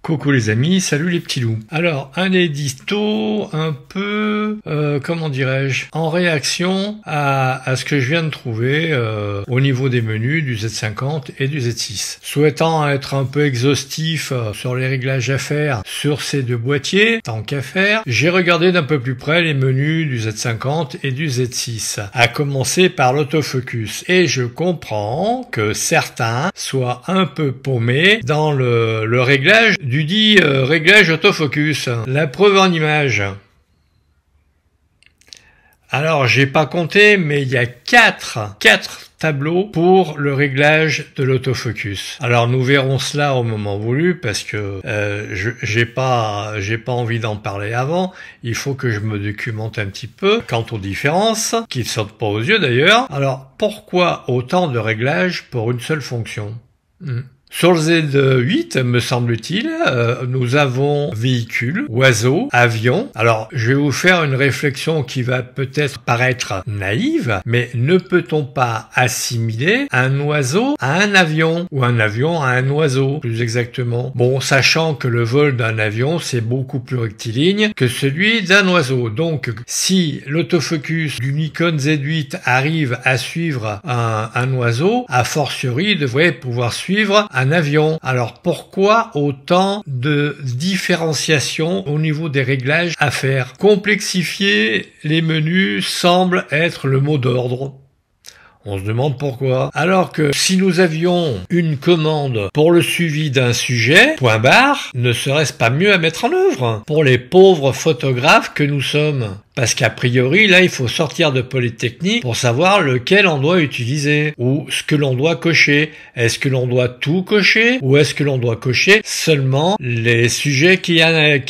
Coucou les amis, salut les petits loups. Alors, un édito un peu, comment dirais-je, en réaction à ce que je viens de trouver au niveau des menus du Z50 et du Z6. Souhaitant être un peu exhaustif sur les réglages à faire sur ces deux boîtiers, tant qu'à faire, j'ai regardé d'un peu plus près les menus du Z50 et du Z6, à commencer par l'autofocus. Et je comprends que certains soient un peu paumés dans le réglage du dit réglage autofocus. La preuve en image. Alors, j'ai pas compté, mais il y a quatre tableaux pour le réglage de l'autofocus. Alors, nous verrons cela au moment voulu, parce que j'ai pas envie d'en parler avant. Il faut que je me documente un petit peu quant aux différences, qui ne sautent pas aux yeux d'ailleurs. Alors, pourquoi autant de réglages pour une seule fonction? Sur le Z8, me semble-t-il, nous avons véhicule, oiseau, avion. Alors, je vais vous faire une réflexion qui va peut-être paraître naïve, mais ne peut-on pas assimiler un oiseau à un avion, ou un avion à un oiseau, plus exactement? Bon, sachant que le vol d'un avion, c'est beaucoup plus rectiligne que celui d'un oiseau. Donc, si l'autofocus du Nikon Z8 arrive à suivre un oiseau, a fortiori, il devrait pouvoir suivre un avion. Alors pourquoi autant de différenciation au niveau des réglages à faire? Complexifier les menus semble être le mot d'ordre. On se demande pourquoi. Alors que si nous avions une commande pour le suivi d'un sujet, point barre, ne serait-ce pas mieux à mettre en œuvre pour les pauvres photographes que nous sommes? Parce qu'a priori, là, il faut sortir de Polytechnique pour savoir lequel on doit utiliser ou ce que l'on doit cocher. Est-ce que l'on doit tout cocher ou est-ce que l'on doit cocher seulement les sujets qui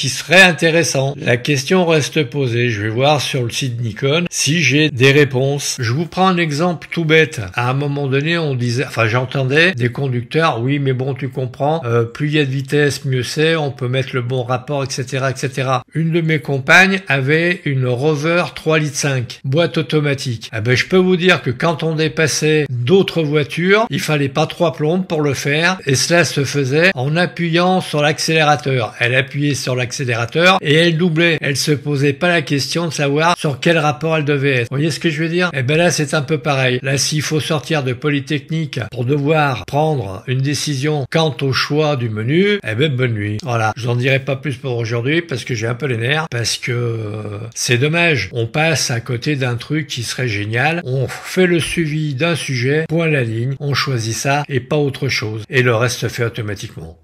seraient intéressants? La question reste posée. Je vais voir sur le site Nikon si j'ai des réponses. Je vous prends un exemple tout bête. À un moment donné, on disait, enfin, j'entendais des conducteurs, oui, mais bon, tu comprends, plus il y a de vitesse, mieux c'est, on peut mettre le bon rapport, etc., etc. Une de mes compagnes avait une Rover 3,5 litres, boîte automatique. Ah ben, je peux vous dire que quand on dépassait d'autres voitures, il fallait pas 3 plombes pour le faire, et cela se faisait en appuyant sur l'accélérateur. Elle appuyait sur l'accélérateur et elle doublait. Elle se posait pas la question de savoir sur quel rapport elle devait être. Vous voyez ce que je veux dire? Eh ben là, c'est un peu pareil. Là, s'il faut sortir de Polytechnique pour devoir prendre une décision quant au choix du menu, eh ben, bonne nuit. Voilà. Je n'en dirai pas plus pour aujourd'hui parce que j'ai un peu les nerfs, parce que c'est dommage, on passe à côté d'un truc qui serait génial, on fait le suivi d'un sujet, point à la ligne, on choisit ça et pas autre chose, et le reste se fait automatiquement.